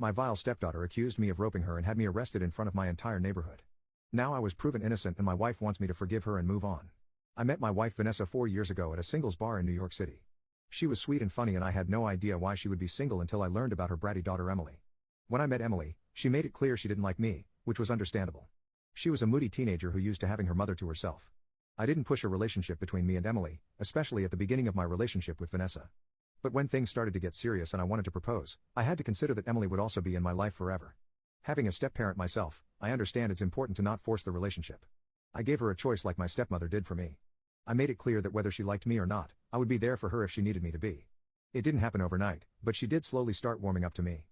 My vile stepdaughter accused me of roping her and had me arrested in front of my entire neighborhood. Now I was proven innocent and my wife wants me to forgive her and move on. I met my wife Vanessa 4 years ago at a singles bar in New York City. She was sweet and funny and I had no idea why she would be single until I learned about her bratty daughter Emily. When I met Emily, she made it clear she didn't like me, which was understandable. She was a moody teenager who used to having her mother to herself. I didn't push a relationship between me and Emily, especially at the beginning of my relationship with Vanessa. But when things started to get serious and I wanted to propose, I had to consider that Emily would also be in my life forever. Having a step-parent myself, I understand it's important to not force the relationship. I gave her a choice like my stepmother did for me. I made it clear that whether she liked me or not, I would be there for her if she needed me to be. It didn't happen overnight, but she did slowly start warming up to me.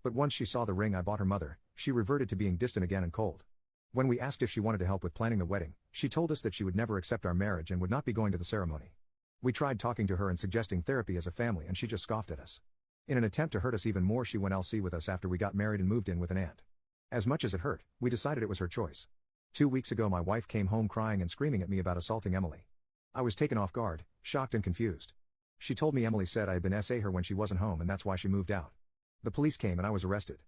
But once she saw the ring I bought her mother, she reverted to being distant again and cold. When we asked if she wanted to help with planning the wedding, she told us that she would never accept our marriage and would not be going to the ceremony. We tried talking to her and suggesting therapy as a family and she just scoffed at us. In an attempt to hurt us even more, she went LC with us after we got married and moved in with an aunt. As much as it hurt, we decided it was her choice. 2 weeks ago my wife came home crying and screaming at me about assaulting Emily. I was taken off guard, shocked and confused. She told me Emily said I had been SA her when she wasn't home and that's why she moved out. The police came and I was arrested.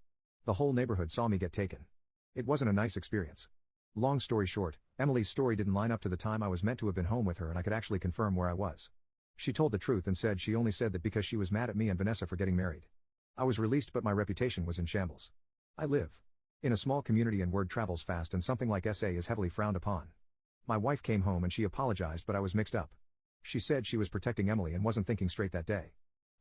The whole neighborhood saw me get taken. It wasn't a nice experience. Long story short, Emily's story didn't line up to the time I was meant to have been home with her and I could actually confirm where I was. She told the truth and said she only said that because she was mad at me and Vanessa for getting married. I was released but my reputation was in shambles. I live in a small community and word travels fast and something like SA is heavily frowned upon. My wife came home and she apologized but I was mixed up. She said she was protecting Emily and wasn't thinking straight that day.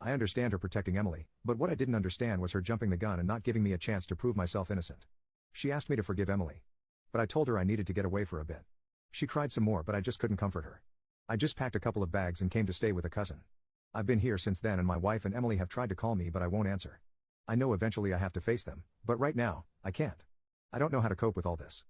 I understand her protecting Emily, but what I didn't understand was her jumping the gun and not giving me a chance to prove myself innocent. She asked me to forgive Emily. But I told her I needed to get away for a bit. She cried some more but I just couldn't comfort her. I just packed a couple of bags and came to stay with a cousin. I've been here since then and my wife and Emily have tried to call me but I won't answer. I know eventually I have to face them, but right now, I can't. I don't know how to cope with all this.